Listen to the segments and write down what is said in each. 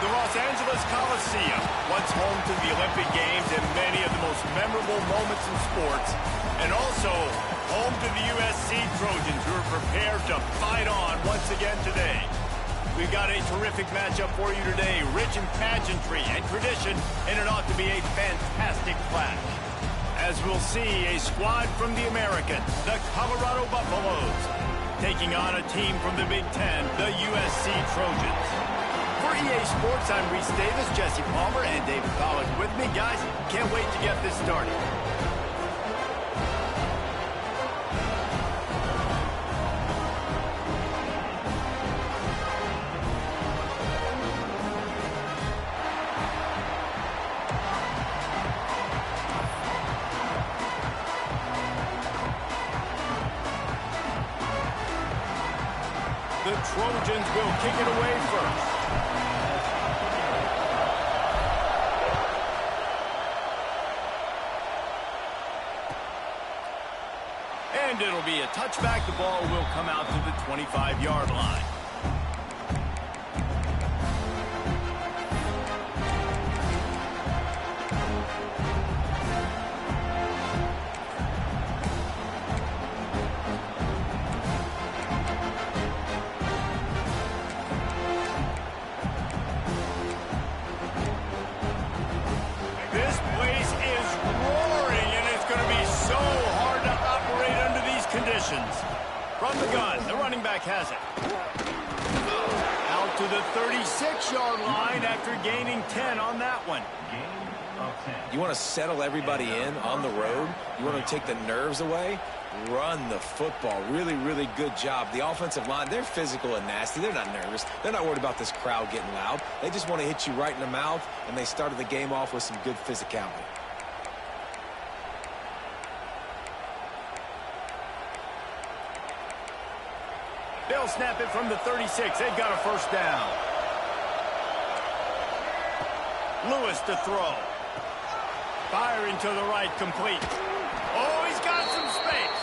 The Los Angeles Coliseum, once home to the Olympic Games and many of the most memorable moments in sports, and also home to the USC Trojans, who are prepared to fight on once again today. We've got a terrific matchup for you today, rich in pageantry and tradition, and it ought to be a fantastic clash. As we'll see, a squad from the American, the Colorado Buffaloes, taking on a team from the Big Ten, the USC Trojans. For EA Sports, I'm Reese Davis, Jesse Palmer, and David Pollack with me. Guys, can't wait to get this started. The Trojans will kick it away first. And it'll be a touchback. The ball will come out to the 25-yard line. This place is roaring, and it's going to be so hard to operate under these conditions. From the gun, the running back has it. Out to the 36-yard line after gaining 10 on that one. You want to settle everybody in on the road? You want to take the nerves away? Run the football. Really, really good job. The offensive line, they're physical and nasty. They're not nervous. They're not worried about this crowd getting loud. They just want to hit you right in the mouth, and they started the game off with some good physicality. They'll snap it from the 36. They've got a first down. Lewis to throw. Firing to the right, complete. Oh, he's got some space.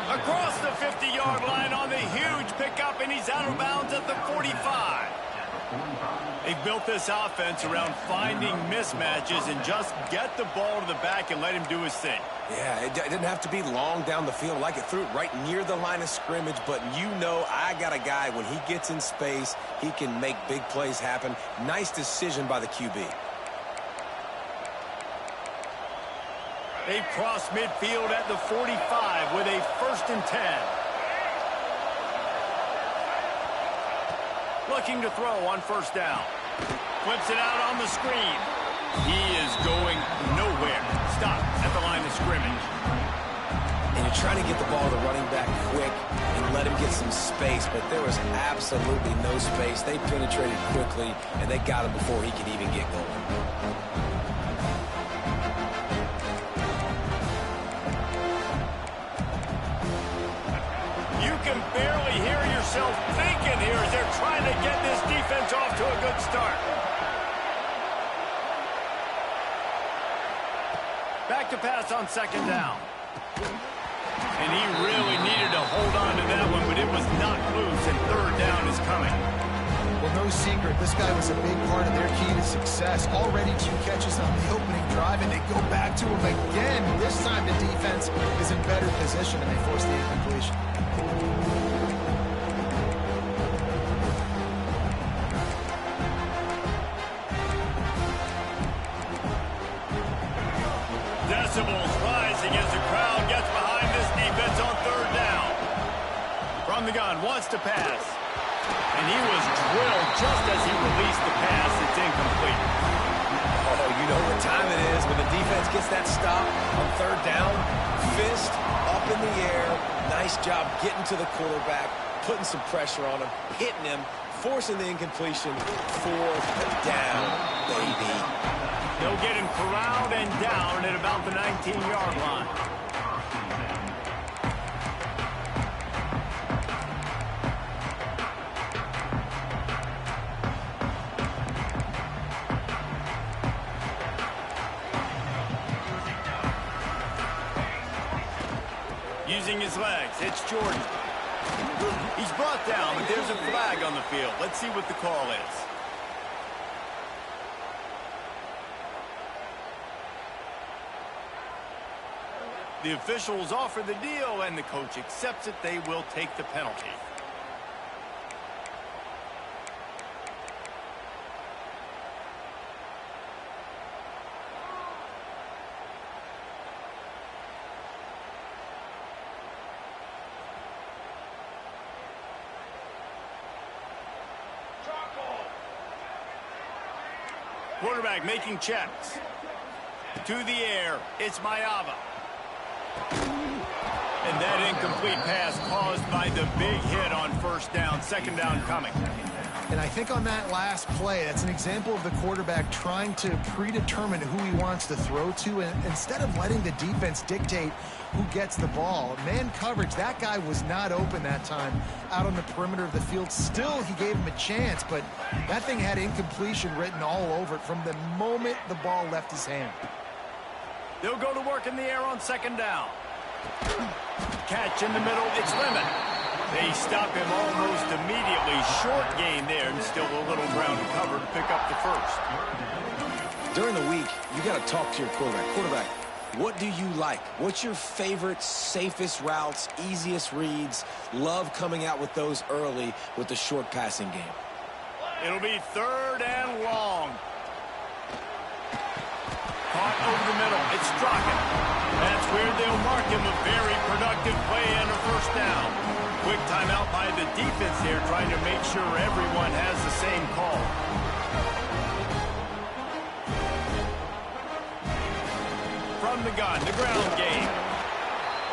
Across the 50-yard line on the huge pickup, and he's out of bounds at the 45. They've built this offense around finding mismatches and just get the ball to the back and let him do his thing. Yeah, it didn't have to be long down the field. Like it threw it right near the line of scrimmage, but you know I got a guy, when he gets in space, he can make big plays happen. Nice decision by the QB. They cross midfield at the 45 with a 1st and 10. Looking to throw on first down. Flips it out on the screen. He is going nowhere. Stop at the line of scrimmage. And you're trying to get the ball to the running back quick and let him get some space, but there was absolutely no space. They penetrated quickly, and they got him before he could even get going. You can barely hear yourself thinking here as they're trying to get this defense off to a good start. Back to pass on 2nd down. And he really needed to hold on to that one, but it was knocked loose, and 3rd down is coming. Well, no secret, this guy was a big part of their key to success. Already 2 catches on the opening drive, and they go back to him again. This time the defense is in better position, and they force the incompletion. Decibels rising as the crowd gets behind this defense on 3rd down. From the gun, wants to pass. And he was drilled just as he released the pass. It's incomplete. Oh, you know what time it is when the defense gets that stop on 3rd down. Fist up in the air. Nice job getting to the quarterback, putting some pressure on him, hitting him, forcing the incompletion. 4th down, baby. They'll get him corralled and down at about the 19-yard line. Using his legs, it's Jordan. He's brought down, but there's a flag on the field. Let's see what the call is. The officials offer the deal, and the coach accepts it. They will take the penalty. Quarterback making checks. To the air, it's Maiava. And that incomplete pass caused by the big hit on first down. Second down coming. And I think on that last play, that's an example of the quarterback trying to predetermine who he wants to throw to, and instead of letting the defense dictate who gets the ball. Man coverage, that guy was not open that time out on the perimeter of the field. Still, he gave him a chance, but that thing had incompletion written all over it from the moment the ball left his hand. They'll go to work in the air on second down. Catch in the middle, it's Lemon. They stop him almost immediately. Short gain there, and still a little ground to cover to pick up the first. During the week, you got to talk to your quarterback. Quarterback, what do you like? What's your favorite, safest routes, easiest reads? Love coming out with those early with the short passing game. It'll be third and long. Caught over the middle. It's Strachan. That's where they'll mark him. A very productive play and a first down. Quick timeout by the defense there, trying to make sure everyone has the same call. From the gun, the ground game.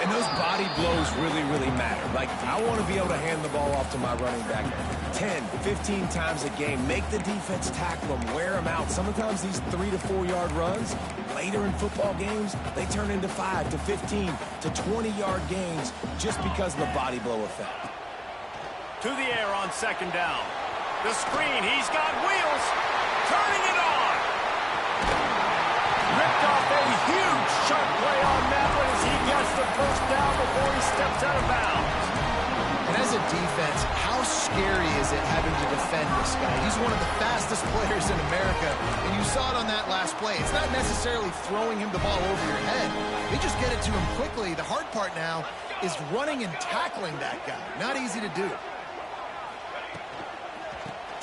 And those body blows really, really matter. Like, I want to be able to hand the ball off to my running back 10, 15 times a game. Make the defense tackle them, wear them out. Sometimes these 3 to 4 yard runs, later in football games, they turn into 5 to 15 to 20 yard gains just because of the body blow effect. To the air on second down. The screen, he's got wheels. Turning it on. Ripped off a huge sharp play on that one as he gets the first down before he steps out of bounds. And as a defense, how scary is it having to defend this guy? He's one of the fastest players in America, and you saw it on that last play. It's not necessarily throwing him the ball over your head. They just get it to him quickly. The hard part now is running and tackling that guy. Not easy to do.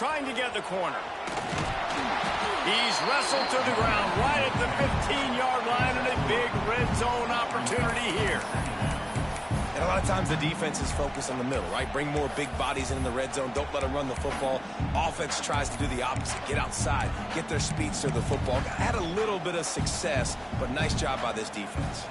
Trying to get the corner. He's wrestled to the ground right at the 15-yard line, and a big red zone opportunity here. And a lot of times the defense is focused on the middle, right? Bring more big bodies in the red zone. Don't let them run the football. Offense tries to do the opposite. Get outside. Get their speeds to the football. Had a little bit of success, but nice job by this defense.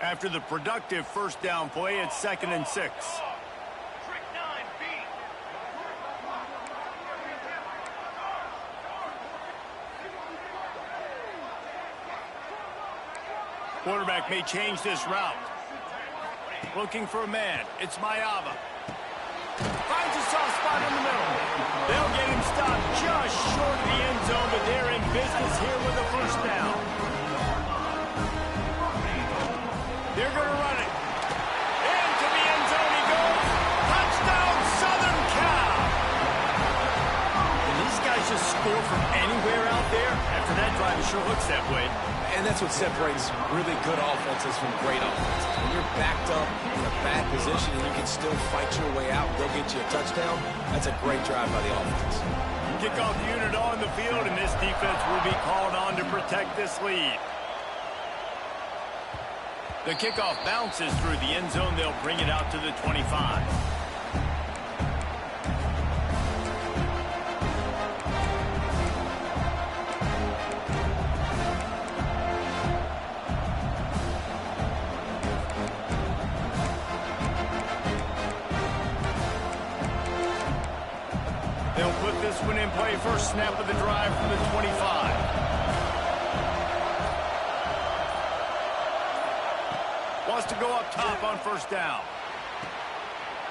After the productive first down play, it's 2nd and 6. Quarterback may change this route. Looking for a man. It's Maiava. Finds a soft spot in the middle. They'll get him stopped just short of the end zone, but they're in business here with a first down. They're going to run it. Into the end zone he goes. Touchdown, Southern Cal. And these guys just score from anywhere out there. After that drive, it sure looks that way. And that's what separates really good offenses from great offenses. When you're backed up in a bad position and you can still fight your way out and go get you a touchdown, that's a great drive by the offense. Kickoff unit on the field, and this defense will be called on to protect this lead. The kickoff bounces through the end zone. They'll bring it out to the 25. They'll put this one in play. First snap of the drive from the 25. Wants to go up top on first down.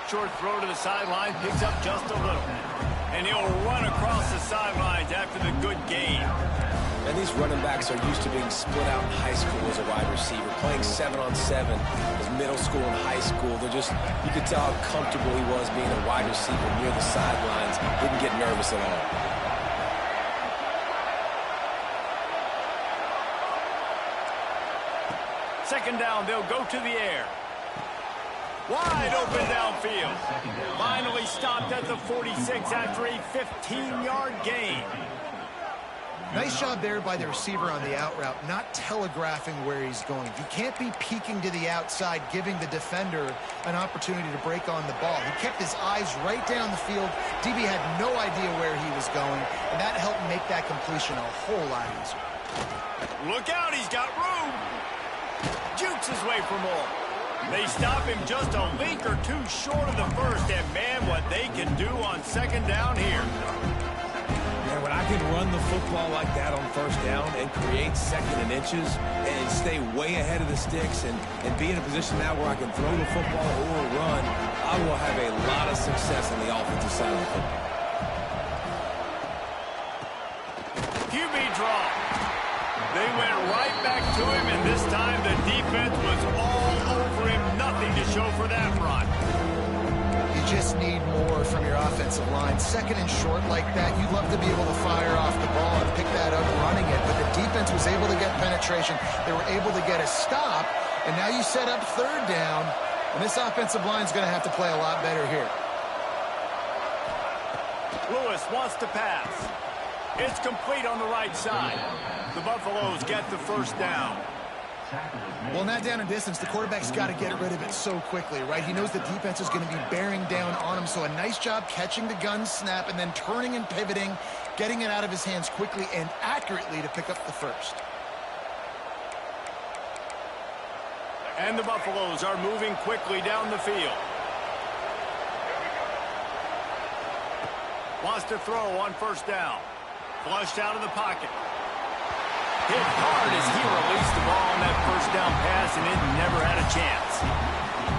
Short throw to the sideline, picks up just a little. And he'll run across the sidelines after the good gain. And these running backs are used to being split out in high school as a wide receiver, playing 7-on-7 as middle school and high school. You could tell how comfortable he was being a wide receiver near the sidelines. Didn't get nervous at all. Second down, they'll go to the air. Wide open downfield. Finally stopped at the 46 after a 15-yard gain. Nice job there by the receiver on the out route, not telegraphing where he's going. You can't be peeking to the outside, giving the defender an opportunity to break on the ball. He kept his eyes right down the field. DB had no idea where he was going, and that helped make that completion a whole lot easier. Look out, he's got room. Jukes his way for more. They stop him just a link or two short of the first, and man, what they can do on second down here. Yeah, when I can run the football like that on first down and create second and inches and stay way ahead of the sticks and be in a position now where I can throw the football or run, I will have a lot of success on the offensive side of the football. QB draw. They went right back to him, and this time the defense was all over him. Nothing to show for that run. You just need more from your offensive line. Second and short like that, you'd love to be able to fire off the ball and pick that up running it, but the defense was able to get penetration. They were able to get a stop, and now you set up third down, and this offensive line is going to have to play a lot better here. Lewis wants to pass. It's complete on the right side. The Buffaloes get the first down. Well, in that down and distance, the quarterback's got to get rid of it so quickly, right? He knows the defense is going to be bearing down on him, so a nice job catching the gun snap and then turning and pivoting, getting it out of his hands quickly and accurately to pick up the first. And the Buffaloes are moving quickly down the field. Wants to throw on first down. Flushed out of the pocket. Hit hard as he released the ball on that first down pass, and it never had a chance.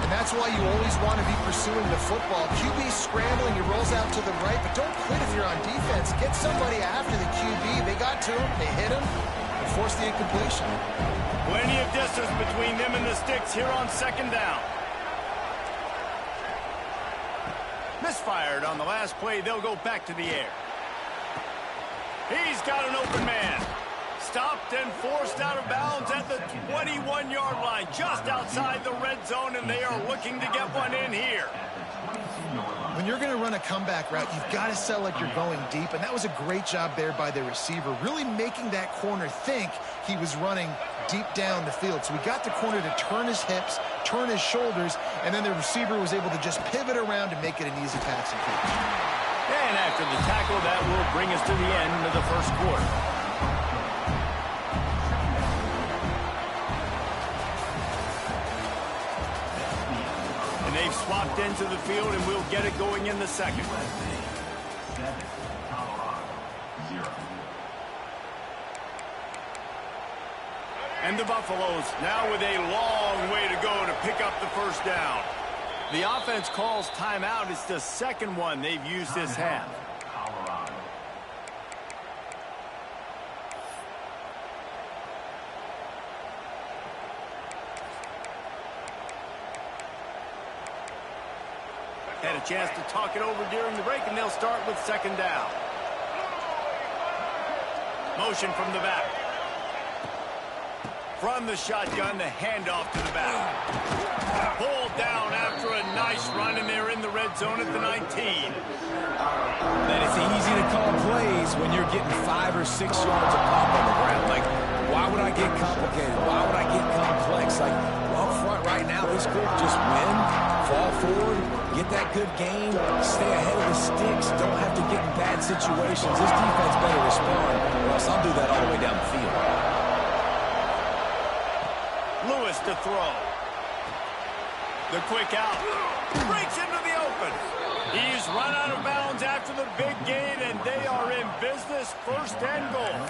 And that's why you always want to be pursuing the football. QB's scrambling, he rolls out to the right, but don't quit if you're on defense. Get somebody after the QB. They got to him, they hit him, and forced the incompletion. Plenty of distance between them and the sticks here on second down. Misfired on the last play. They'll go back to the air. He's got an open man. Stopped and forced out of bounds at the 21-yard line, just outside the red zone, and they are looking to get one in here. When you're going to run a comeback route, you've got to sell like you're going deep, and that was a great job there by the receiver, really making that corner think he was running deep down the field. So we got the corner to turn his hips, turn his shoulders, and then the receiver was able to just pivot around and make it an easy pass and catch. And after the tackle, that will bring us to the end of the first quarter. And they've swapped into the field, and we'll get it going in the second. And the Buffaloes now with a long way to go to pick up the first down. The offense calls timeout. It's the second one they've used this half. Had a chance to talk it over during the break, and they'll start with second down. Motion from the back. From the shotgun, the handoff to the back. Pulled down after a nice run, and they're in the red zone at the 19. Then it's easy to call plays when you're getting 5 or 6 yards of pop on the ground. Like, why would I get complicated? Why would I get complex? Like, up front right now, this group just win, fall forward, get that good game, stay ahead of the sticks, don't have to get in bad situations. This defense better respond, or else I'll do that all the way down the field. Lewis to throw. The quick out. Breaks into the open. He's run out of bounds after the big gain, and they are in business, first and goal.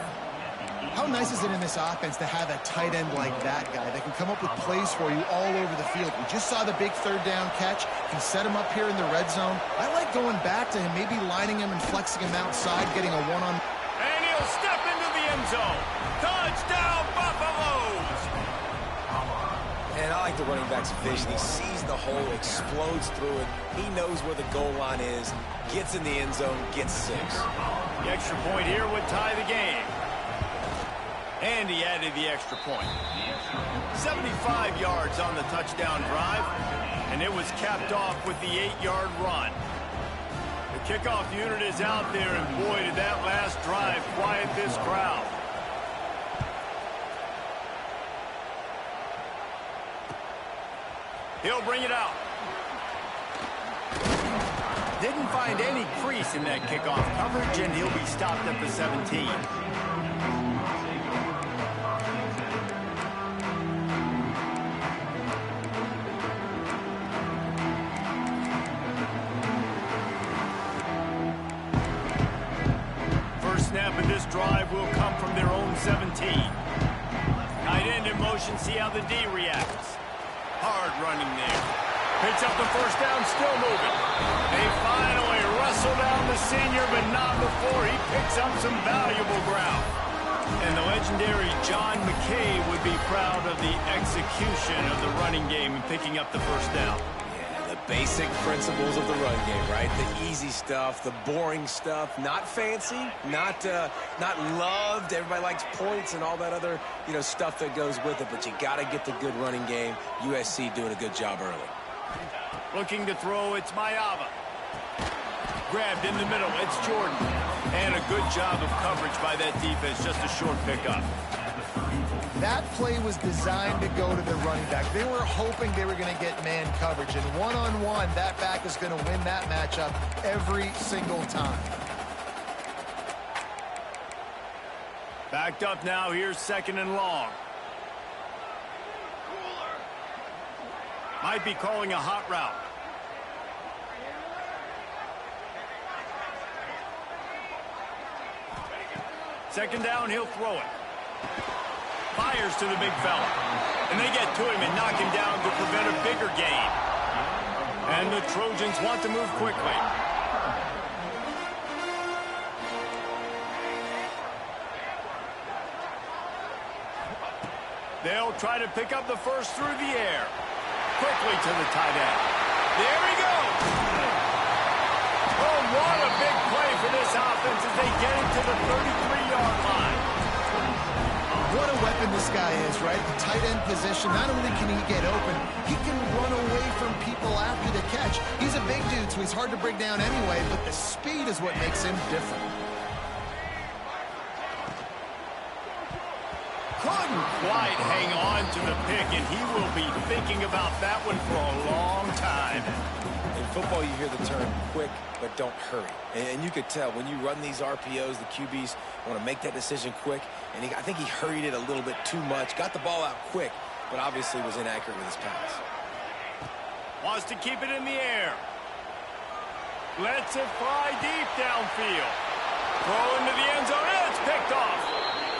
How nice is it in this offense to have a tight end like that guy that can come up with plays for you all over the field? We just saw the big third down catch. Can set him up here in the red zone. I like going back to him, maybe lining him and flexing him outside, getting a one-on. And he'll step into the end zone. Touchdown, Buffaloes! And I like the running back's vision. He sees the hole, explodes through it. He knows where the goal line is, gets in the end zone, gets 6. The extra point here would tie the game. And he added the extra point. 75 yards on the touchdown drive, and it was capped off with the 8-yard run. The kickoff unit is out there, and boy, did that last drive quiet this crowd. He'll bring it out. Didn't find any crease in that kickoff coverage, and he'll be stopped at the 17. First snap of this drive will come from their own 17. Tight end in motion, see how the D reacts. Hard running there. Picks up the first down, still moving. They finally wrestle down the senior, but not before he picks up some valuable ground. And the legendary John McKay would be proud of the execution of the running game and picking up the first down. Yeah, the basic principles of the run game, right? The easy stuff, the boring stuff, not fancy, not loved. Everybody likes points and all that other, stuff that goes with it, but you got to get the good running game. USC doing a good job early. Looking to throw, it's Mayava. Grabbed in the middle, it's Jordan. And a good job of coverage by that defense, just a short pickup. That play was designed to go to the running back. They were hoping they were going to get man coverage, and one-on-one, that back is going to win that matchup every single time. Backed up now, here's 2nd and long. Might be calling a hot route. Second down, he'll throw it. Fires to the big fella. And they get to him and knock him down to prevent a bigger gain. And the Trojans want to move quickly. They'll try to pick up the first through the air. Quickly to the tight end. There he goes. Oh, what a big play for this offense as they get him to the 33-yard line. What a weapon this guy is, right? The tight end position, not only can he get open, he can run away from people after the catch. He's a big dude, so he's hard to bring down anyway, but the speed is what makes him different. Couldn't quite hang on to the pick, and he will be thinking about that one for a long time. In football, you hear the term quick, but don't hurry. And you could tell when you run these RPOs, the QBs want to make that decision quick. And I think he hurried it a little bit too much. Got the ball out quick, but obviously was inaccurate with his pass. Wants to keep it in the air. Lets it fly deep downfield. Throw into the end zone. It's picked off.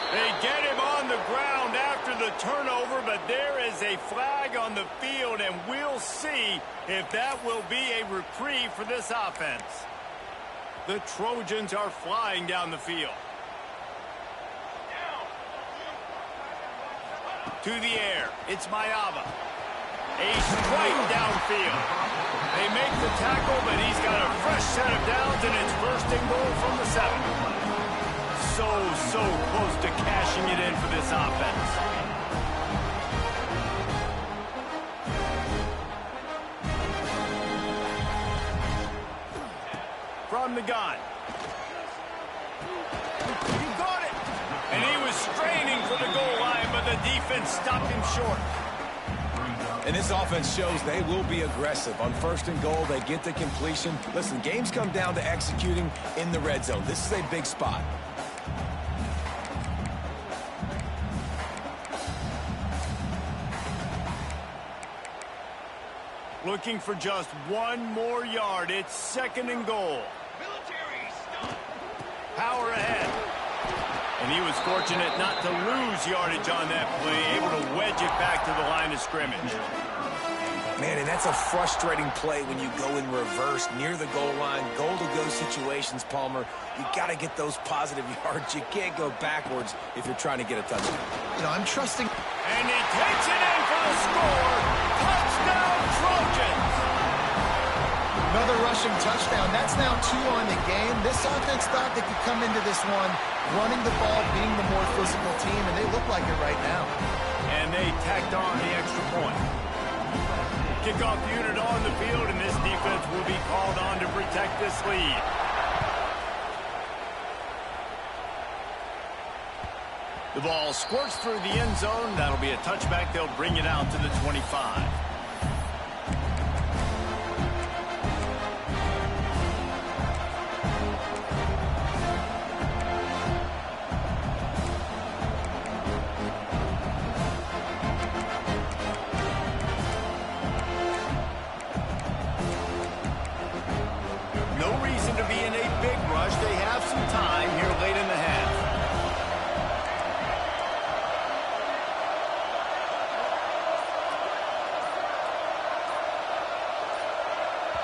They get him on the ground after the turnover, but there is a flag on the field, and we'll see if that will be a reprieve for this offense. The Trojans are flying down the field. To the air, it's Mayava. A strike downfield. They make the tackle, but he's got a fresh set of downs, and it's 1st and goal from the 7. So close to cashing it in for this offense. From the gun. He got it. And he was straining for the goal line, but the defense stopped him short. And this offense shows they will be aggressive. On 1st and goal, they get the completion. Listen, games come down to executing in the red zone. This is a big spot. Looking for just one more yard. It's 2nd and goal. Power ahead. And he was fortunate not to lose yardage on that play, able to wedge it back to the line of scrimmage. Man, and that's a frustrating play when you go in reverse near the goal line. Goal-to-go situations, Palmer. You got to get those positive yards. You can't go backwards if you're trying to get a touchdown. You know, I'm trusting. And he takes it in for the score. Touchdown, Trojans! Another rushing touchdown. That's now 2 on the game. This offense thought they could come into this one running the ball, being the more physical team, and they look like it right now. And they tacked on the extra point. Kickoff unit on the field, and this defense will be called on to protect this lead. The ball squirts through the end zone. That'll be a touchback. They'll bring it out to the 25.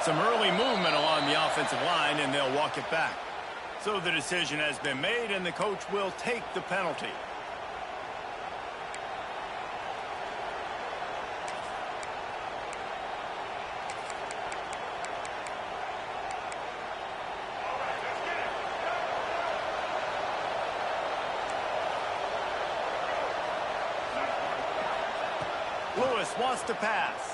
Some early movement along the offensive line, and they'll walk it back. So the decision has been made, and the coach will take the penalty. Lewis wants to pass.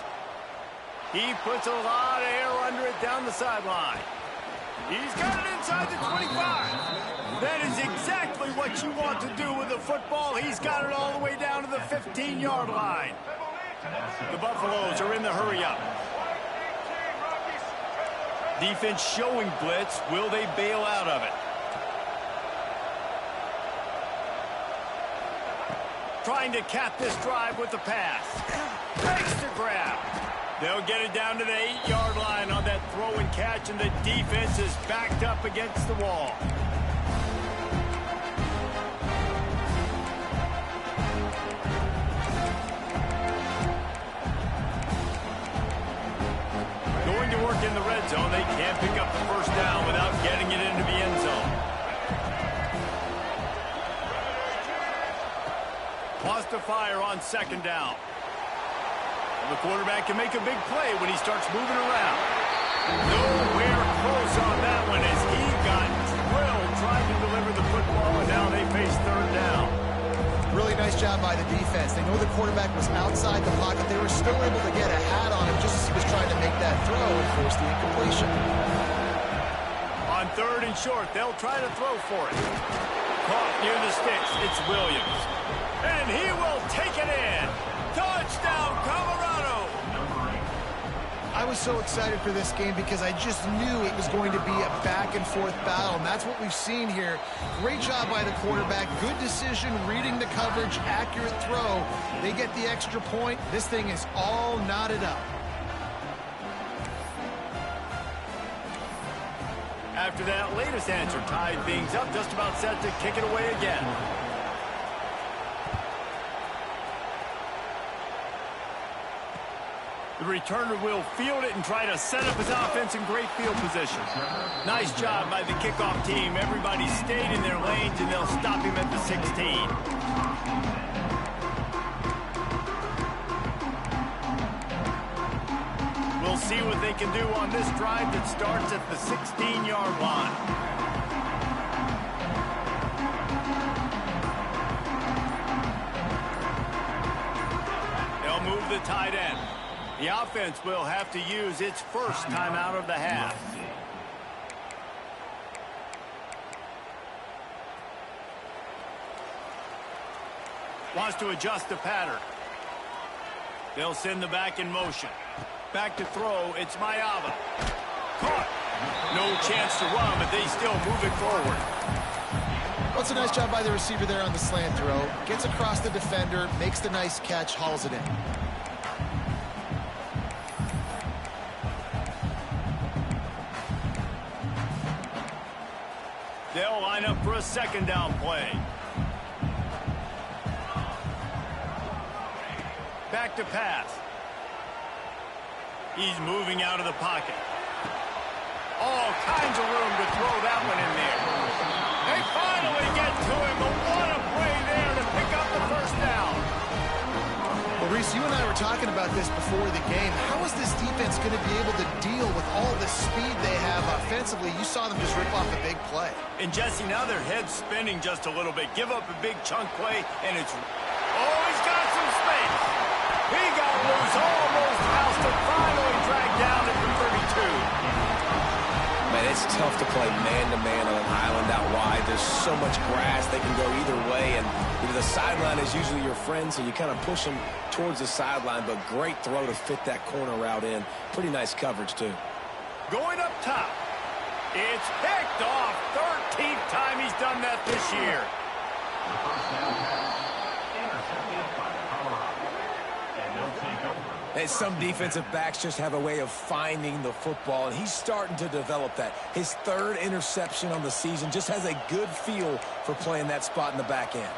He puts a lot of air under it down the sideline. He's got it inside the 25. That is exactly what you want to do with the football. He's got it all the way down to the 15-yard line. The Buffaloes are in the hurry-up. Defense showing blitz. Will they bail out of it? Trying to cap this drive with the pass. Makes the grab. They'll get it down to the 8-yard line on that throw and catch, and the defense is backed up against the wall. Going to work in the red zone. They can't pick up the first down without getting it into the end zone. Wants to fire on second down. The quarterback can make a big play when he starts moving around. Nowhere close on that one as he got drilled trying to deliver the football, and now they face third down. Really nice job by the defense. They know the quarterback was outside the pocket. They were still able to get a hat on him just as he was trying to make that throw and force the incompletion. On third and short, they'll try to throw for it. Caught near the sticks. It's Williams. And he will take it in. Touchdown, Colorado! I was so excited for this game because I just knew it was going to be a back-and-forth battle, and that's what we've seen here. Great job by the quarterback. Good decision, reading the coverage, accurate throw. They get the extra point. This thing is all knotted up. After that latest answer tied things up, just about set to kick it away again. The returner will field it and try to set up his offense in great field position. Nice job by the kickoff team. Everybody stayed in their lanes, and they'll stop him at the 16. We'll see what they can do on this drive that starts at the 16-yard line. They'll move the tight end. The offense will have to use its first timeout of the half. Wants to adjust the pattern. They'll send the back in motion. Back to throw, it's Mayava. Caught. No chance to run, but they still move it forward. Well, it's a nice job by the receiver there on the slant throw. Gets across the defender, makes the nice catch, hauls it in. They'll line up for a second down play. Back to pass. He's moving out of the pocket. All kinds of room to throw that one in there. They finally get to him, but what a play there to pick up the first down. Well, Reese, you and I were talking about this before the game. How is this defense going to be able to deal with all the speed they have offensively? You saw them just rip off a big play. And Jesse, now their head's spinning just a little bit. Give up a big chunk play, and it's... Oh, he's got some space. He got loose, almost housed it, finally dragged down at the 32. Man, it's tough to play man-to-man on an island out wide. There's so much grass. They can go either way, and the sideline is usually your friend, so you kind of push them towards the sideline, but great throw to fit that corner route in. Pretty nice coverage, too. Going up top. It's picked off. 13th time he's done that this year. And some defensive backs just have a way of finding the football, and he's starting to develop that. His third interception on the season, just has a good feel for playing that spot in the back end.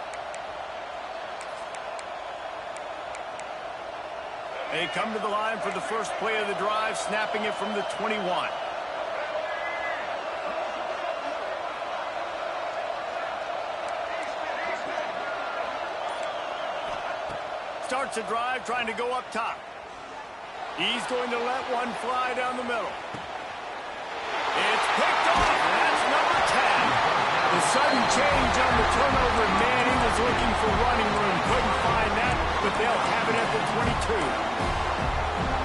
They come to the line for the first play of the drive, snapping it from the 21. Starts a drive, trying to go up top. He's going to let one fly down the middle. It's picked off, and that's number 10. The sudden change on the turnover, man, he was looking for running room. Couldn't find that, but they'll have it at the 22.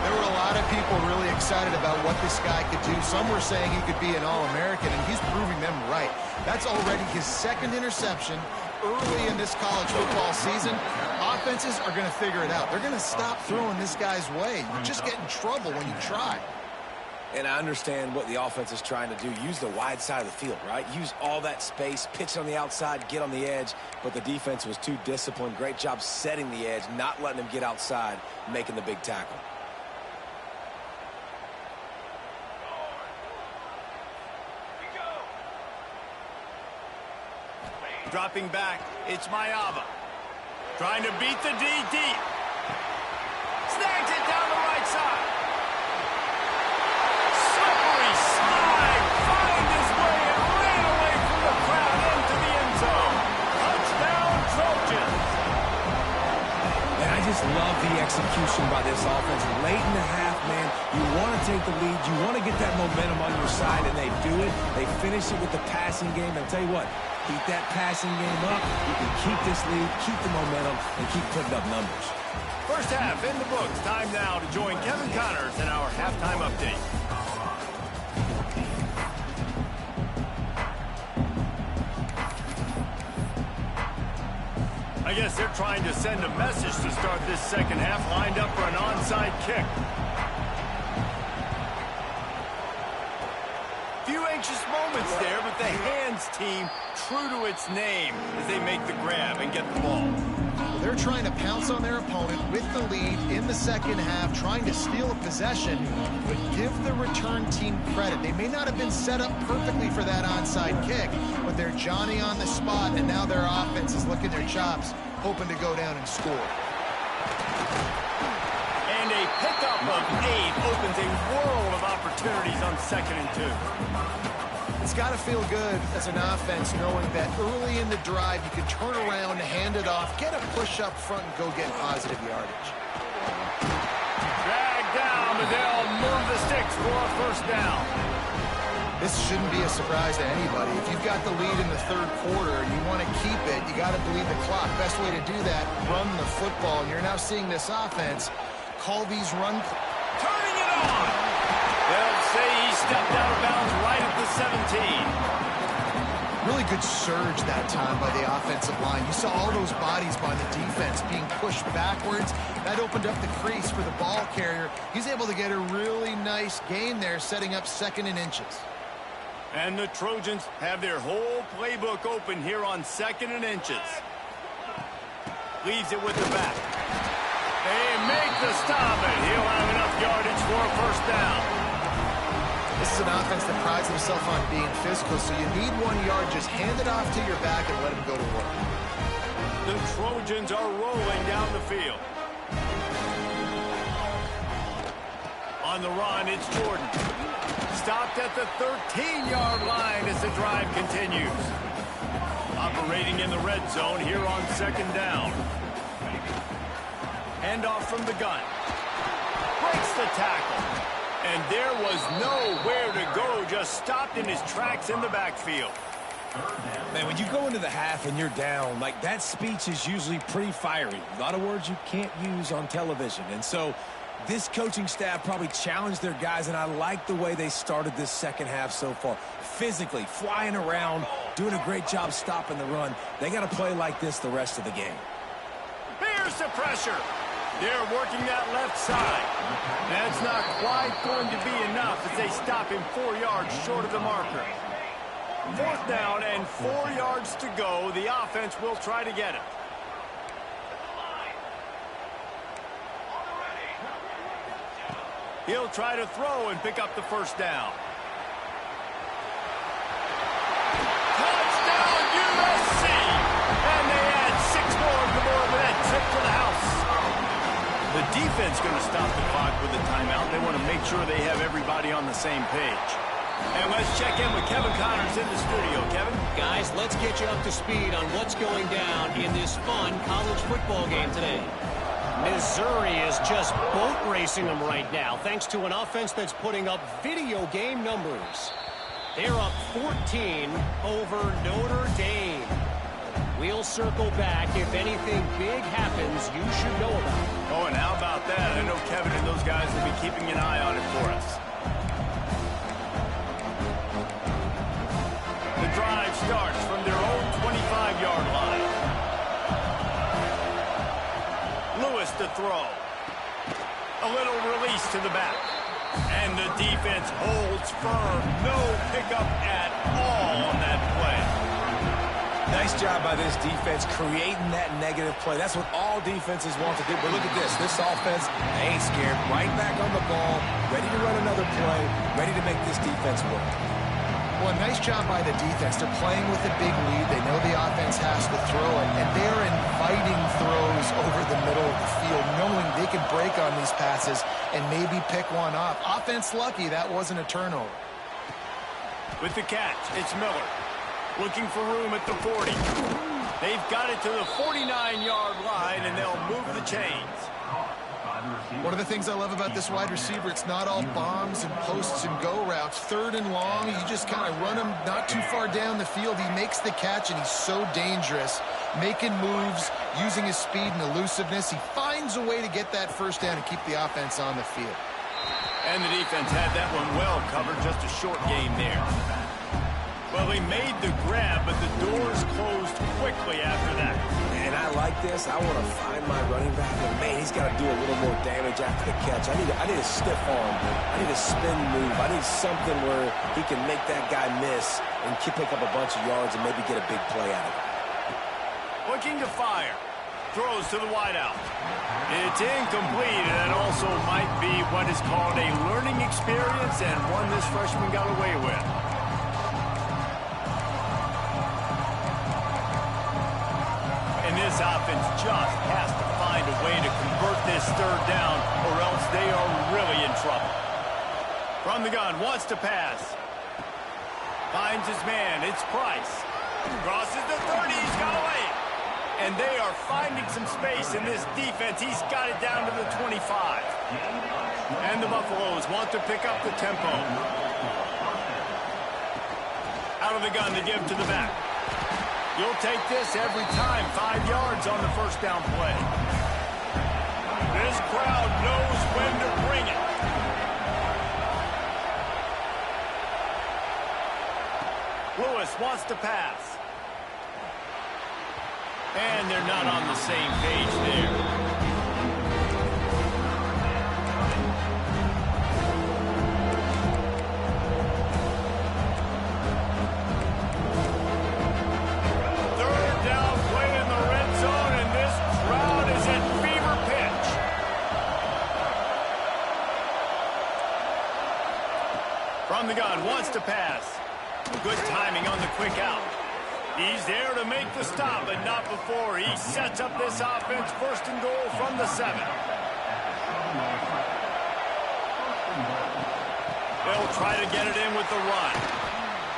There were a lot of people really excited about what this guy could do. Some were saying he could be an All-American, and he's proving them right. That's already his second interception early in this college football season. Offenses are going to figure it out. They're going to stop throwing this guy's way. You just get in trouble when you try. And I understand what the offense is trying to do. Use the wide side of the field, right? Use all that space, pitch on the outside, get on the edge. But the defense was too disciplined. Great job setting the edge, not letting him get outside, making the big tackle. Dropping back, it's Mayava. Trying to beat the D deep. Snags it down the right side. Slippery slide. Find his way and ran away from the crowd into the end zone. Touchdown, Trojans. And I just love the execution by this offense. Late in the half, man, you want to take the lead. You want to get that momentum on your side, and they do it. They finish it with the passing game. And I'll tell you what, keep that passing game up. You can keep this lead, keep the momentum, and keep putting up numbers. First half in the books. Time now to join Kevin Connors in our halftime update. I guess they're trying to send a message to start this second half, lined up for an onside kick. Few anxious moments there, but the hands team true to its name as they make the grab and get the ball. They're trying to pounce on their opponent with the lead in the second half, trying to steal a possession, but give the return team credit. They may not have been set up perfectly for that onside kick, but they're Johnny on the spot, and now their offense is licking their chops, hoping to go down and score. And a pickup of 8 opens a world of opportunities on 2nd and 2. It's got to feel good as an offense knowing that early in the drive you can turn around, hand it off, get a push up front, and go get positive yardage. Dragged down, but they'll move the sticks for a first down. This shouldn't be a surprise to anybody. If you've got the lead in the third quarter and you want to keep it, you got to bleed the clock. Best way to do that, run the football. And you're now seeing this offense call these run. Turning it on. They'll say he stepped out of bounds right at the 17. Really good surge that time by the offensive line. You saw all those bodies by the defense being pushed backwards. That opened up the crease for the ball carrier. He's able to get a really nice gain there, setting up 2nd and inches. And the Trojans have their whole playbook open here on 2nd and inches. Leaves it with the back. They make the stop, and he'll have enough yardage for a first down. This is an offense that prides itself on being physical, so you need 1 yard. Just hand it off to your back and let him go to work. The Trojans are rolling down the field. On on the run, it's Jordan. Stopped at the 13-yard line as the drive continues. Operating in the red zone here on second down. Handoff from the gun. Breaks the tackle. And there was nowhere to go, just stopped in his tracks in the backfield. Man, when you go into the half and you're down, like, that speech is usually pretty fiery. A lot of words you can't use on television. And so this coaching staff probably challenged their guys, and I like the way they started this second half so far. Physically, flying around, doing a great job stopping the run. They got to play like this the rest of the game. Here's the pressure. They're working that left side. That's not quite going to be enough as they stop him 4 yards short of the marker. Fourth down and 4 yards to go. The offense will try to get it. He'll try to throw and pick up the first down. Touchdown USC! And they add 6 more to the board with that tip to the house. The defense going to stop the clock with a timeout. They want to make sure they have everybody on the same page. And let's check in with Kevin Connors in the studio. Kevin? Guys, let's get you up to speed on what's going down in this fun college football game today. Missouri is just boat racing them right now, thanks to an offense that's putting up video game numbers. They're up 14 over Notre Dame. We'll circle back. If anything big happens, you should know about it. Oh, and how about that? I know Kevin and those guys will be keeping an eye on it for us. The drive starts from their own 25-yard line. Lewis to throw. A little release to the back. And the defense holds firm. No pickup at all on that play. Nice job by this defense creating that negative play. That's what all defenses want to do. But look at this. This offense, they ain't scared. Right back on the ball, ready to run another play, ready to make this defense work. Well, nice job by the defense. They're playing with a big lead. They know the offense has to throw it, and they're inviting throws over the middle of the field, knowing they can break on these passes and maybe pick one off. Offense lucky that wasn't a turnover. With the catch, it's Miller. Looking for room at the 40. They've got it to the 49-yard line, and they'll move the chains. One of the things I love about this wide receiver, it's not all bombs and posts and go routes. Third and long, you just kind of run him not too far down the field. He makes the catch, and he's so dangerous, making moves, using his speed and elusiveness. He finds a way to get that first down and keep the offense on the field. And the defense had that one well covered, just a short game there. Well, he made the grab, but the doors closed quickly after that. And I like this. I want to find my running back, but man, he's got to do a little more damage after the catch. I need a stiff arm. I need a spin move. I need something where he can make that guy miss and pick up a bunch of yards and maybe get a big play out of it. Looking to fire. Throws to the wideout. It's incomplete, and that also might be what is called a learning experience and one this freshman got away with. This offense just has to find a way to convert this third down, or else they are really in trouble. From the gun, wants to pass. Finds his man, it's Price. Crosses the 30, he's got away. And they are finding some space in this defense. He's got it down to the 25. And the Buffaloes want to pick up the tempo. Out of the gun to give to the back. You'll take this every time. 5 yards on the first down play. This crowd knows when to bring it. Lewis wants to pass. And they're not on the same page there. From the gun, wants to pass. Good timing on the quick out. He's there to make the stop, but not before. He sets up this offense, 1st and goal from the 7. They'll try to get it in with the run.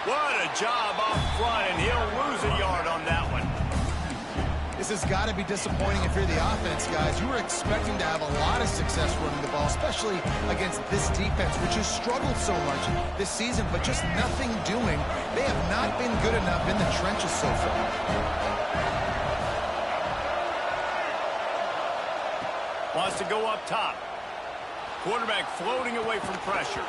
What a job up front, and he'll lose a yard on that one. This has got to be disappointing if you're the offense, guys. You were expecting to have a lot of success running the ball, especially against this defense, which has struggled so much this season, but just nothing doing. They have not been good enough in the trenches so far. Wants to go up top. Quarterback floating away from pressure.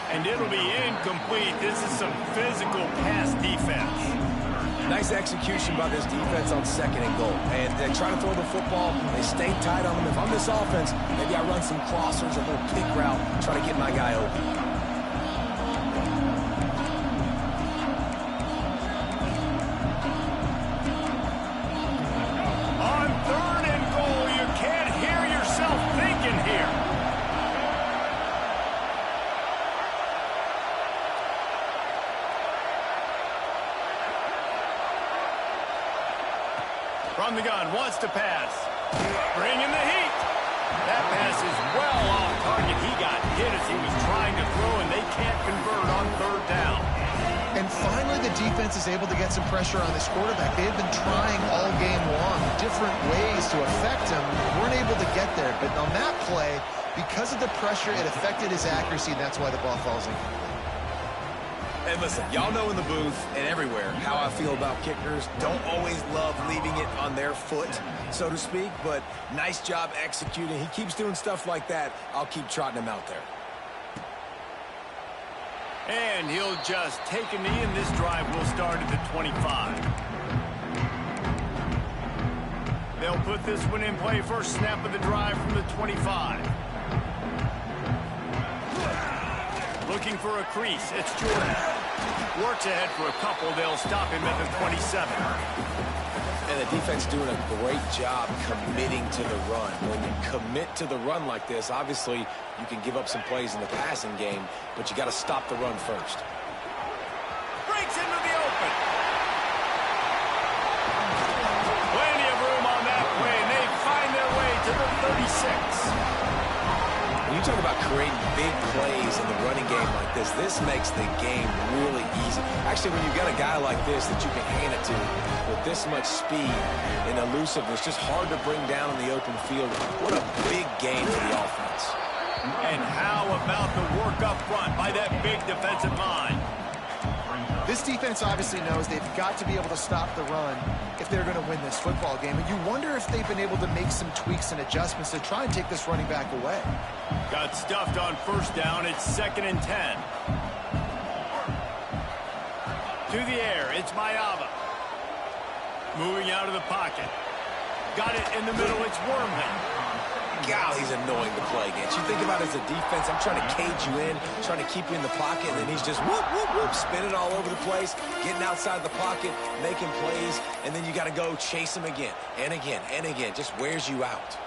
And it'll be incomplete. This is some physical pass defense. Nice execution by this defense on 2nd and goal. And they try to throw the football. They stay tight on them. If I'm this offense, maybe I run some crossers, a little pick route, try to get my guy open. On 3rd and goal, you can't hear yourself thinking here. From the gun, wants to pass. Bringing the heat. That pass is well off target. He got hit as he was trying to throw, and they can't convert on 3rd down. And finally, the defense is able to get some pressure on this quarterback. They have been trying all game long different ways to affect him. Weren't able to get there. But on that play, because of the pressure, it affected his accuracy, and that's why the ball falls incomplete. And listen, y'all know in the booth and everywhere how I feel about kickers. Don't always love leaving it on their foot, so to speak, but nice job executing. He keeps doing stuff like that. I'll keep trotting him out there. And he'll just take a knee, and this drive will start at the 25. They'll put this one in play. First snap of the drive from the 25. Looking for a crease. It's Jordan. Works ahead for a couple. They'll stop him at the 27. And the defense doing a great job committing to the run. When you commit to the run like this, obviously you can give up some plays in the passing game, but you got to stop the run first. Breaks into the open. Plenty of room on that play, and they find their way to the 36. When you talk about creating big plays in the running game like this makes the game really easy. Actually, when you've got a guy like this that you can hand it to with this much speed and elusiveness, just hard to bring down in the open field. What a big game for the offense. And how about the work up front by that big defensive line? This defense obviously knows they've got to be able to stop the run if they're going to win this football game. And you wonder if they've been able to make some tweaks and adjustments to try and take this running back away. Got stuffed on 1st down. It's 2nd and 10. To the air, it's Mayava. Moving out of the pocket. Got it in the middle, it's Wormley. God, he's annoying to play against. You think about it as a defense, I'm trying to cage you in, trying to keep you in the pocket, and then he's just whoop, whoop, whoop, spinning all over the place, getting outside the pocket, making plays, and then you got to go chase him again and again and again. Just wears you out.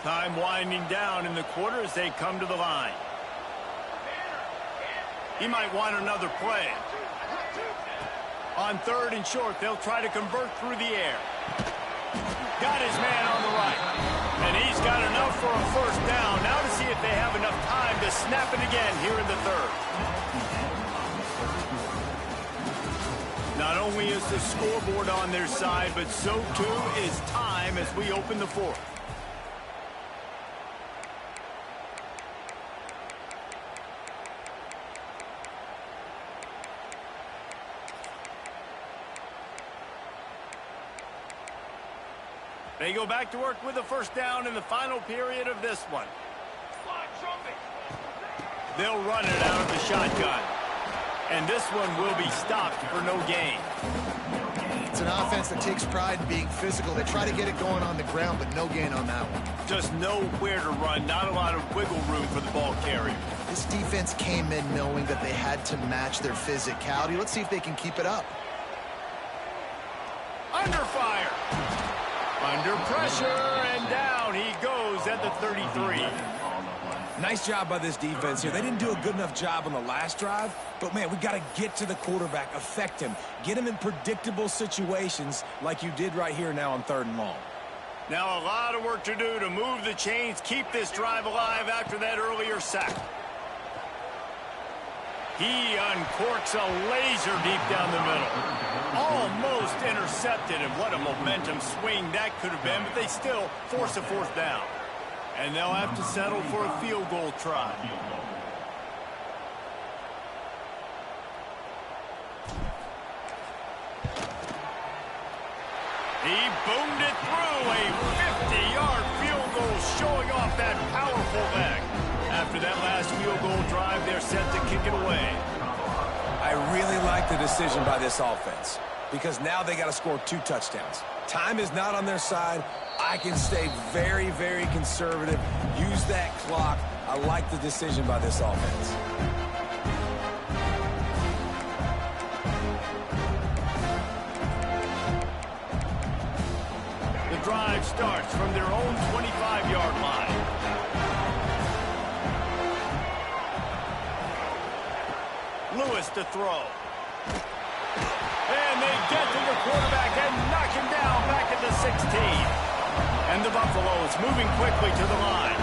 Time winding down in the quarter as they come to the line. He might want another play. On 3rd and short, they'll try to convert through the air. Got his man on the right. And he's got enough for a 1st down. Now to see if they have enough time to snap it again here in the 3rd. Not only is the scoreboard on their side, but so too is time as we open the 4th. They go back to work with a 1st down in the final period of this one. They'll run it out of the shotgun. And this one will be stopped for no gain. It's an offense that takes pride in being physical. They try to get it going on the ground, but no gain on that one. Just nowhere to run. Not a lot of wiggle room for the ball carrier. This defense came in knowing that they had to match their physicality. Let's see if they can keep it up. Under fire. Under pressure, and down he goes at the 33. Nice job by this defense here. They didn't do a good enough job on the last drive, but, man, we got to get to the quarterback, affect him, get him in predictable situations like you did right here now on 3rd and long. Now a lot of work to do to move the chains, keep this drive alive after that earlier sack. He uncorks a laser deep down the middle. Almost intercepted, and what a momentum swing that could have been, but they still force a fourth down. And they'll have to settle for a field goal try. He boomed it through, a 50-yard field goal showing off that powerful back. After that last field goal drive, they're set to kick it away. I really like the decision by this offense because now they got to score 2 touchdowns. Time is not on their side. I can stay very, very conservative, use that clock. I like the decision by this offense. The drive starts from their own 25-yard line. Lewis to throw. And they get to the quarterback and knock him down back at the 16. And the Buffaloes moving quickly to the line.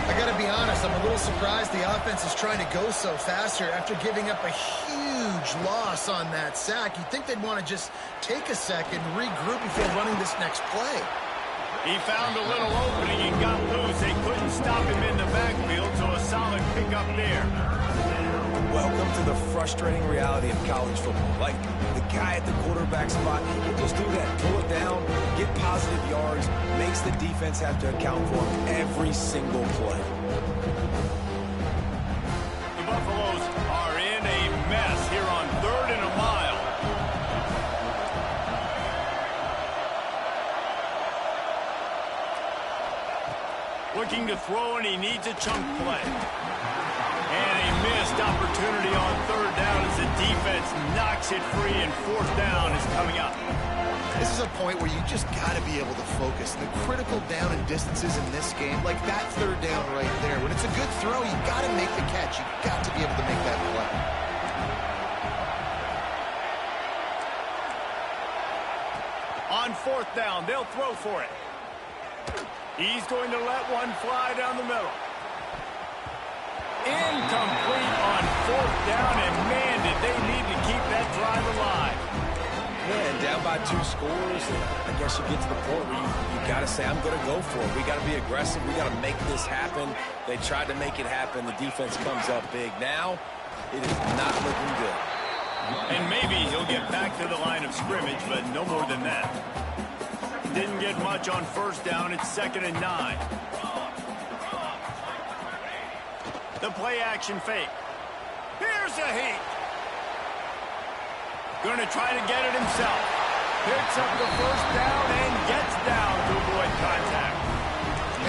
I got to be honest, I'm a little surprised the offense is trying to go so fast here after giving up a huge loss on that sack. You'd think they'd want to just take a second, regroup before running this next play. He found a little opening and got loose. They couldn't stop him in the backfield, so a solid pickup there. Welcome to the frustrating reality of college football. Like, the guy at the quarterback spot, he can just do that. Pull it down, get positive yards, makes the defense have to account for him every single play. The Buffaloes are in a mess here on 3rd and a mile. Looking to throw, and he needs a chunk play. And a missed opportunity on 3rd down as the defense knocks it free, and 4th down is coming up. This is a point where you just got to be able to focus. The critical down and distances in this game, like that 3rd down right there. When it's a good throw, you got to make the catch. You got to be able to make that play. On 4th down, they'll throw for it. He's going to let one fly down the middle. Incomplete on 4th down, and man, did they need to keep that drive alive. Yeah, and down by 2 scores, I guess you get to the point where you got to say, I'm going to go for it. We got to be aggressive. We got to make this happen. They tried to make it happen. The defense comes up big. Now, it is not looking good. And maybe he'll get back to the line of scrimmage, but no more than that. Didn't get much on 1st down. It's 2nd and 9. The play-action fake. Here's a heat. Going to try to get it himself. Picks up the 1st down and gets down to avoid contact.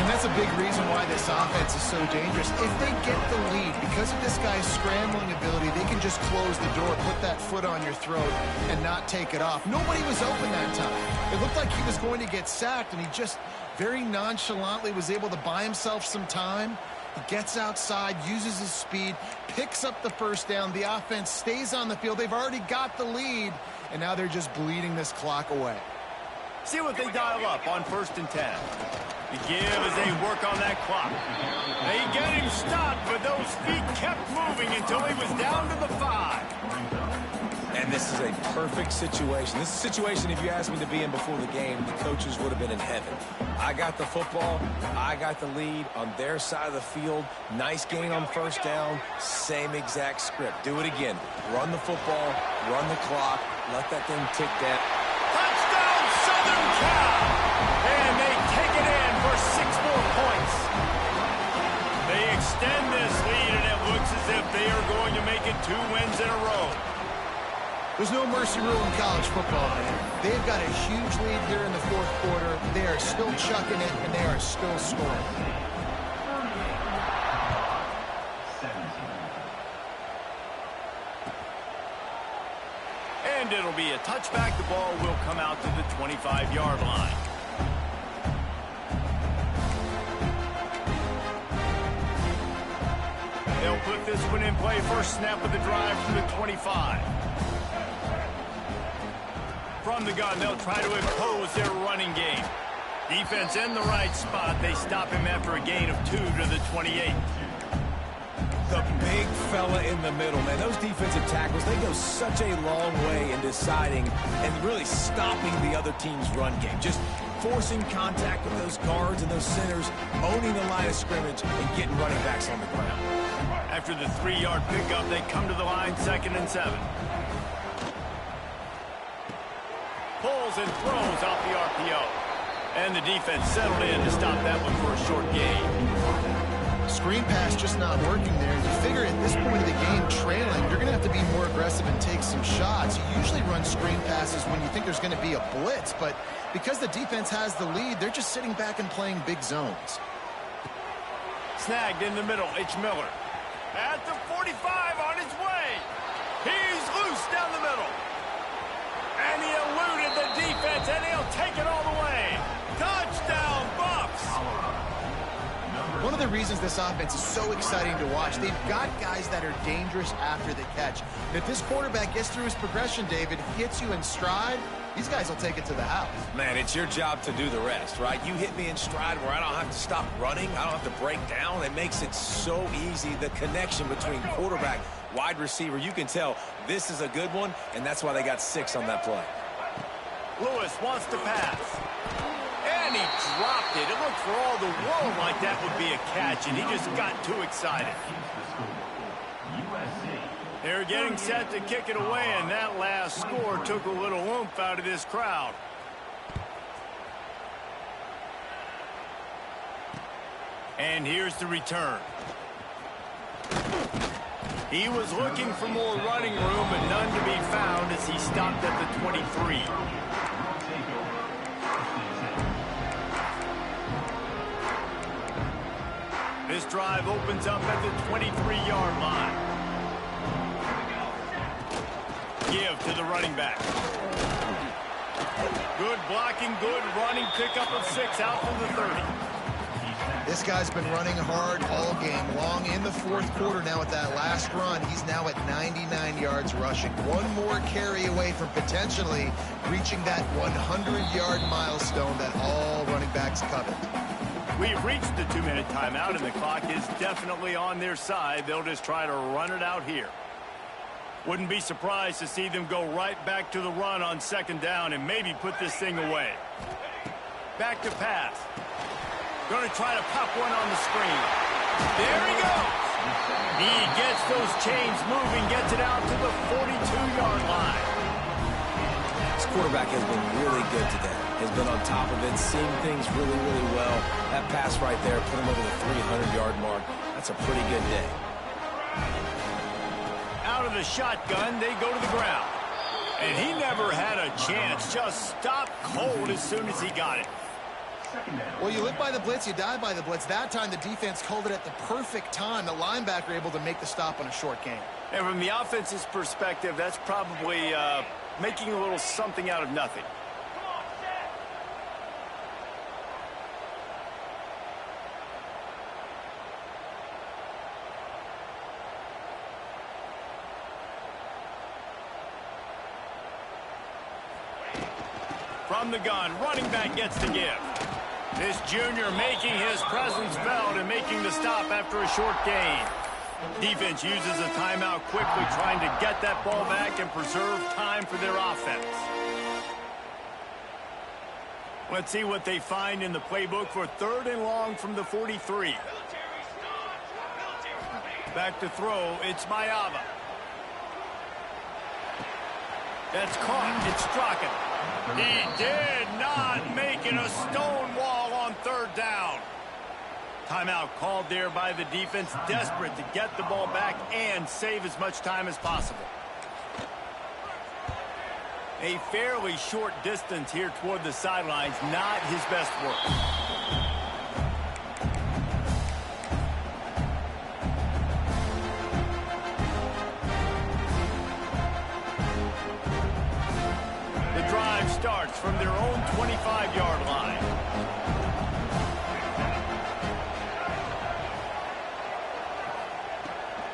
And that's a big reason why this offense is so dangerous. If they get the lead, because of this guy's scrambling ability, they can just close the door, put that foot on your throat, and not take it off. Nobody was open that time. It looked like he was going to get sacked, and he just very nonchalantly was able to buy himself some time. He gets outside, uses his speed, picks up the 1st down. The offense stays on the field. They've already got the lead, and now they're just bleeding this clock away. See what they dial up on 1st and 10. The give as they work on that clock. They get him stopped, but those feet kept moving until he was down to the 5. And this is a perfect situation. This is a situation, if you asked me to be in before the game, the coaches would have been in heaven. I got the football. I got the lead on their side of the field. Nice gain on 1st down. Same exact script. Do it again. Run the football. Run the clock. Let that thing tick down. Touchdown, Southern Cal! And they take it in for 6 more points. They extend this lead, and it looks as if they are going to make it 2 wins in a row. There's no mercy rule in college football, man. They've got a huge lead here in the 4th quarter. They are still chucking it, and they are still scoring. And it'll be a touchback. The ball will come out to the 25-yard line. They'll put this one in play. First snap of the drive from the 25. From the gun, they'll try to impose their running game. Defense in the right spot. They stop him after a gain of 2 to the 28. The big fella in the middle, man. Those defensive tackles, they go such a long way in deciding and really stopping the other team's run game. Just forcing contact with those guards and those centers, owning the line of scrimmage, and getting running backs on the ground. After the 3-yard pickup, they come to the line, 2nd and 7. Pulls and throws off the RPO. And the defense settled in to stop that one for a short gain. Screen pass just not working there. You figure at this point of the game, trailing, you're going to have to be more aggressive and take some shots. You usually run screen passes when you think there's going to be a blitz, but because the defense has the lead, they're just sitting back and playing big zones. Snagged in the middle, it's Miller. At the 45 on his way. He's loose down the middle. And he eluded the defense, and he'll take it all the way. Touchdown, Bucks! One of the reasons this offense is so exciting to watch, they've got guys that are dangerous after the catch. And if this quarterback gets through his progression, David, hits you in stride, these guys will take it to the house. Man, it's your job to do the rest, right? You hit me in stride where I don't have to stop running. I don't have to break down. It makes it so easy. The connection between quarterback, wide receiver, you can tell this is a good one, and that's why they got 6 on that play. Lewis wants to pass. And he dropped it. It looked for all the world like that would be a catch, and he just got too excited. They're getting set to kick it away, and that last score took a little oomph out of this crowd. And here's the return. He was looking for more running room, but none to be found as he stopped at the 23. This drive opens up at the 23-yard line. Give to the running back. Good blocking, good running, pickup of 6 out from the 30. This guy's been running hard all game long in the 4th quarter. Now with that last run, he's now at 99 yards rushing. One more carry away from potentially reaching that 100-yard milestone that all running backs covet. We've reached the 2-minute timeout, and the clock is definitely on their side. They'll just try to run it out here. Wouldn't be surprised to see them go right back to the run on 2nd down and maybe put this thing away. Back to pass. Going to try to pop one on the screen. There he goes. He gets those chains moving, gets it out to the 42-yard line. This quarterback has been really good today. Has been on top of it, seeing things really, really well. That pass right there put him over the 300-yard mark. That's a pretty good day. Out of the shotgun, they go to the ground. And he never had a chance. Just stopped cold as soon as he got it. Well, you live by the blitz, you die by the blitz. That time, the defense called it at the perfect time. The linebacker able to make the stop on a short gain. And from the offense's perspective, that's probably making a little something out of nothing. From the gun, running back gets the give. This junior making his presence felt and making the stop after a short gain. Defense uses a timeout quickly, trying to get that ball back and preserve time for their offense. Let's see what they find in the playbook for 3rd and long from the 43. Back to throw, it's Mayava. That's caught, it's Strachan. He did not make it a stone wall on 3rd down. Timeout called there by the defense, desperate to get the ball back and save as much time as possible. A fairly short distance here toward the sidelines, not his best work. Starts from their own 25-yard line.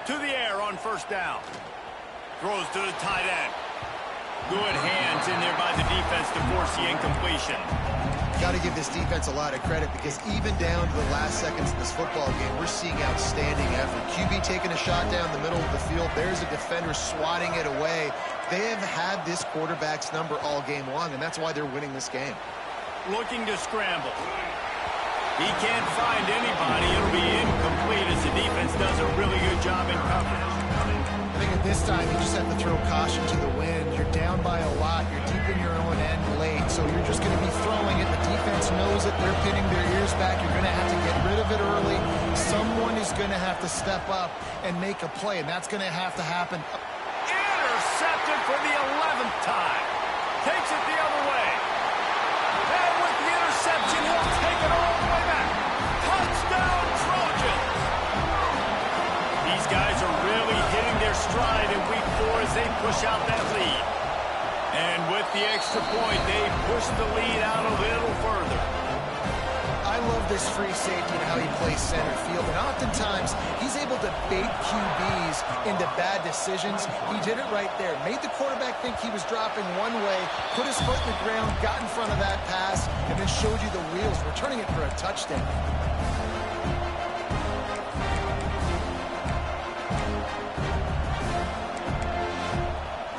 To the air on 1st down. Throws to the tight end. Good hands in there by the defense to force the incompletion. Got to give this defense a lot of credit because even down to the last seconds of this football game, we're seeing outstanding effort. QB taking a shot down the middle of the field. There's a defender swatting it away. They have had this quarterback's number all game long, and that's why they're winning this game. Looking to scramble. He can't find anybody. It'll be incomplete as the defense does a really good job in coverage. I think at this time, you just have to throw caution to the wind. You're down by a lot. You're deep in your own end late, so you're just going to be throwing it. The defense knows it. They're pinning their ears back. You're going to have to get rid of it early. Someone is going to have to step up and make a play, and that's going to have to happen. Intercepted for the 11th time. Takes it the other way. And with the interception, he'll take it all the way back. Touchdown, Trojans! These guys are really hitting their stride in week 4 as they push out that lead. And with the extra point, they push the lead out a little further. I love this free safety and how he plays center field. And oftentimes, he's able to bait QBs into bad decisions. He did it right there. Made the quarterback think he was dropping one way, put his foot in the ground, got in front of that pass, and then showed you the wheels, returning it for a touchdown.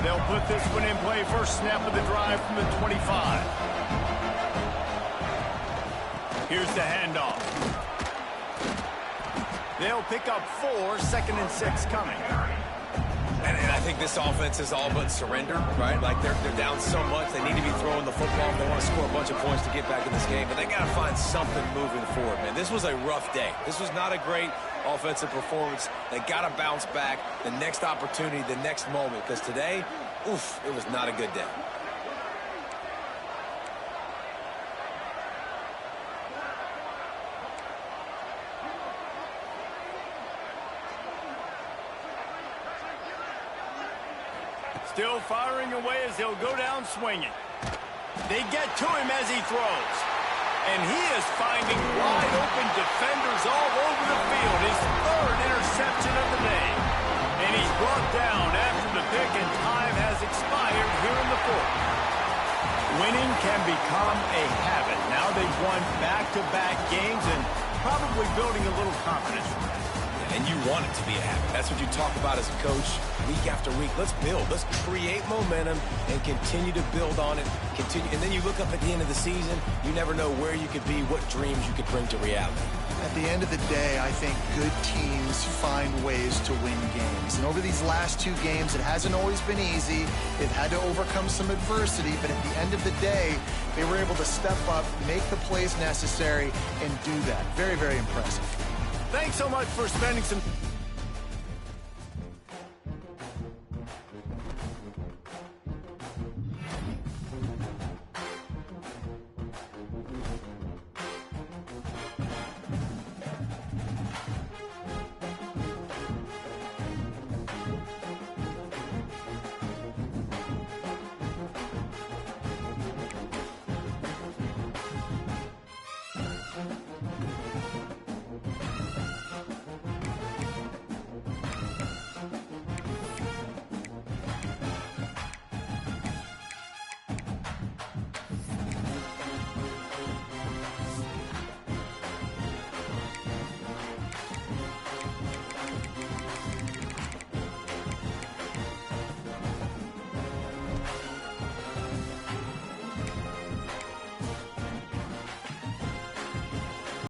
They'll put this one in play first snap of the drive from the 25. Here's the handoff. They'll pick up 4, 2nd and 6 coming. And I think this offense is all but surrendered, right? Like they're down so much, they need to be throwing the football if they want to score a bunch of points to get back in this game. But they got to find something moving forward, man. This was a rough day. This was not a great offensive performance. They got to bounce back the next opportunity, the next moment. Because today, oof, it was not a good day. Still firing away as he'll go down swinging. They get to him as he throws. And he is finding wide open defenders all over the field. His 3rd interception of the day. And he's brought down after the pick, and time has expired here in the 4th. Winning can become a habit. Now they've won back-to-back games and probably building a little confidence from that. And you want it to be a habit. That's what you talk about as a coach week after week. Let's build. Let's create momentum and continue to build on it. And then you look up at the end of the season, you never know where you could be, what dreams you could bring to reality. At the end of the day, I think good teams find ways to win games. And over these last 2 games, it hasn't always been easy. They've had to overcome some adversity, but at the end of the day, they were able to step up, make the plays necessary, and do that. Very, very impressive. Thanks so much for spending some